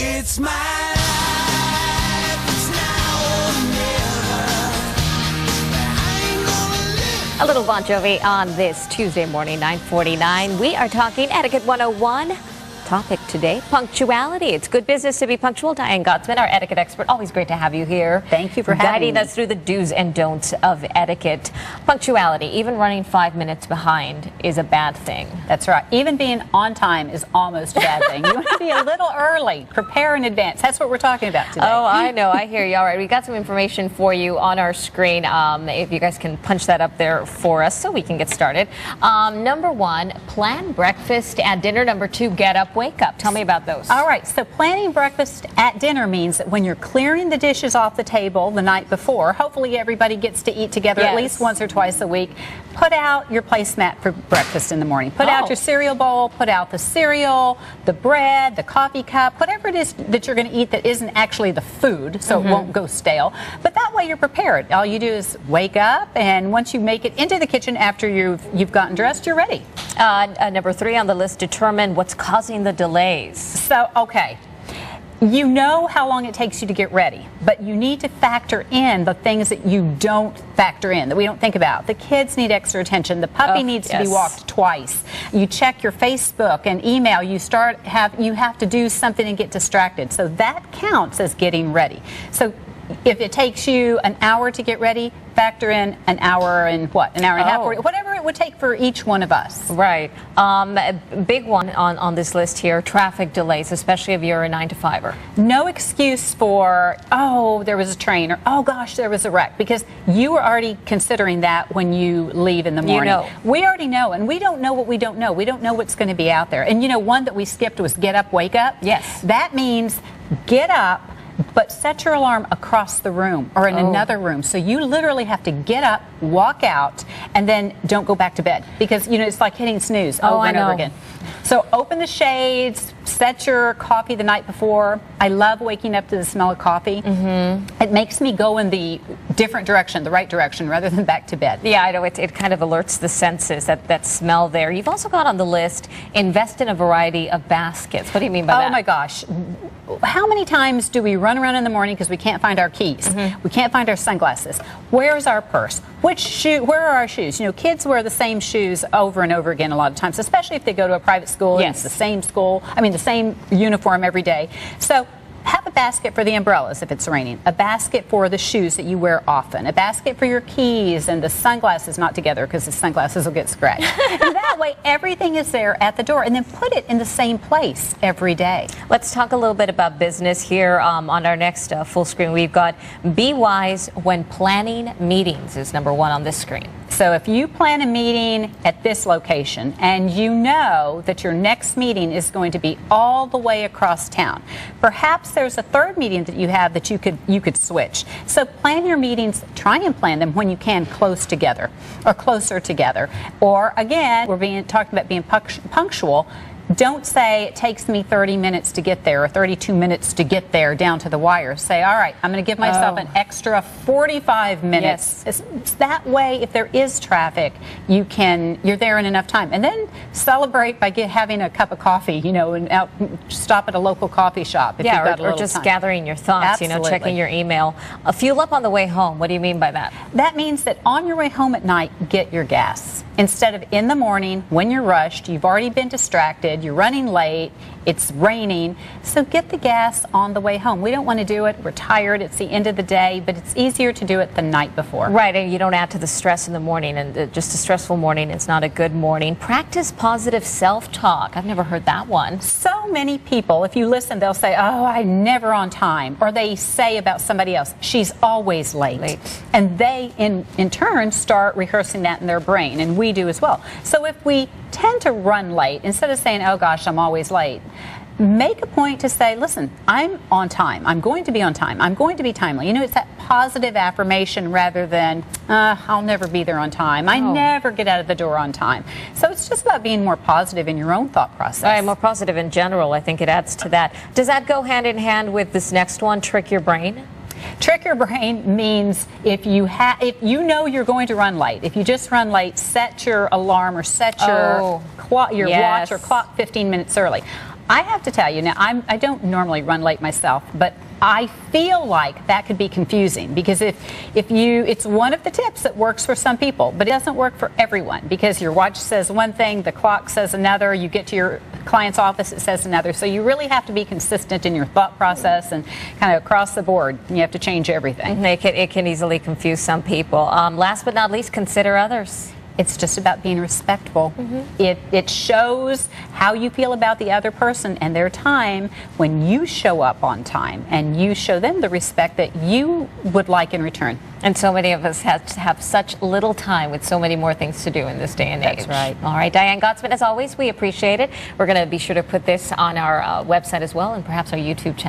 It's my life, it's now or never. I ain't gonna live. A little Bon Jovi on this Tuesday morning, 9:49. We are talking Etiquette 101. Topic today, punctuality. It's good business to be punctual. Diane Gottsman, our etiquette expert. Always great to have you here. Thank you for having me. Guiding us through the do's and don'ts of etiquette. Punctuality, even running 5 minutes behind is a bad thing. That's right. Even being on time is almost a bad thing. You want to be a little early. Prepare in advance. That's what we're talking about today. Oh, I know. I hear you. All right. We got some information for you on our screen. If you guys can punch that up there for us so we can get started. Number one, plan breakfast at dinner. Number two, get up, wake up. Tell me about those. All right, so planning breakfast at dinner means that when you're clearing the dishes off the table the night before, hopefully everybody gets to eat together at least once or twice a week. Put out your placemat for breakfast in the morning. Put out your cereal bowl, put out the cereal, the bread, the coffee cup, whatever it is that you're going to eat that isn't actually the food, so it won't go stale. But that way you're prepared. All you do is wake up, and once you make it into the kitchen after you've gotten dressed, you're ready. Number three on the list, determine what's causing the delays. So, okay. You know how long it takes you to get ready, but you need to factor in the things that you don't factor in, that we don't think about. The kids need extra attention. The puppy needs to be walked twice. You check your Facebook and email. You have to do something and get distracted. So that counts as getting ready. So if it takes you an hour to get ready, factor in an hour and an hour and a half, whatever it would take for each one of us. Right. A big one on this list here, traffic delays, especially if you're a 9-to-5er. No excuse for, oh, there was a train, or oh gosh, there was a wreck, because you are already considering that when you leave in the morning. You know. We already know, and we don't know what we don't know. We don't know what's going to be out there. And you know, one that we skipped was get up, wake up. Yes. That means get up, but set your alarm across the room or in another room. So you literally have to get up, walk out, and then don't go back to bed. Because, you know, it's like hitting snooze over and over again. So open the shades, set your coffee the night before. I love waking up to the smell of coffee. It makes me go in the different direction, the right direction, rather than back to bed. Yeah, I know. It kind of alerts the senses, that smell there. You've also got on the list, invest in a variety of baskets. What do you mean by that? Oh, my gosh. How many times do we run around in the morning because we can't find our keys? We can't find our sunglasses. Where's our purse? Where are our shoes? You know, kids wear the same shoes over and over again a lot of times, especially if they go to a private school and it's the same the same uniform every day. So have a basket for the umbrellas if it's raining, a basket for the shoes that you wear often, a basket for your keys, and the sunglasses not together because the sunglasses will get scratched. And that way everything is there at the door, and then put it in the same place every day. Let's talk a little bit about business here. On our next full screen, we've got be wise when planning meetings is number one on this screen. So if you plan a meeting at this location and you know that your next meeting is going to be all the way across town, perhaps there's a third meeting that you have that you could switch. So plan your meetings, try and plan them when you can close together or closer together. Or again, we're talking about being punctual. Don't say it takes me 30 minutes to get there or 32 minutes to get there down to the wire. Say, all right, I'm going to give myself an extra 45 minutes. Yes. That way, if there is traffic, you're there in enough time. And then celebrate by having a cup of coffee, you know, and stop at a local coffee shop if you've got a little or just time. Gathering your thoughts, Absolutely. You know, checking your email. Fuel up on the way home. What do you mean by that? That means that on your way home at night, get your gas. Instead of in the morning when you're rushed, you've already been distracted, you're running late, it's raining, so get the gas on the way home. We don't want to do it. We're tired. It's the end of the day, but it's easier to do it the night before. Right, and you don't add to the stress in the morning, and just a stressful morning is not a good morning. Practice positive self-talk. I've never heard that one. So many people, if you listen, they'll say, oh, I'm never on time. Or they say about somebody else, she's always late. And they, in turn, start rehearsing that in their brain, and we do as well. So if we tend to run late, instead of saying, oh gosh, I'm always late, make a point to say, listen, I'm on time. I'm going to be on time. I'm going to be timely. You know, it's that positive affirmation rather than, I'll never be there on time. I never get out of the door on time. So it's just about being more positive in your own thought process. Right, more positive in general. I think it adds to that. Does that go hand in hand with this next one, trick your brain? Trick your brain means if you know you're going to run late, if you just run late, set your alarm or set your watch or clock 15 minutes early. I have to tell you, now I don't normally run late myself, but I feel like that could be confusing because it's one of the tips that works for some people, but it doesn't work for everyone because your watch says one thing, the clock says another, you get to your client's office, it says another. So you really have to be consistent in your thought process and kind of across the board. You have to change everything. It can easily confuse some people. Last but not least, consider others. It's just about being respectful. It shows how you feel about the other person and their time when you show up on time and you show them the respect that you would like in return. And so many of us have such little time with so many more things to do in this day and age. That's right. All right, Diane Gottsman, as always, we appreciate it. We're going to be sure to put this on our website as well and perhaps our YouTube channel.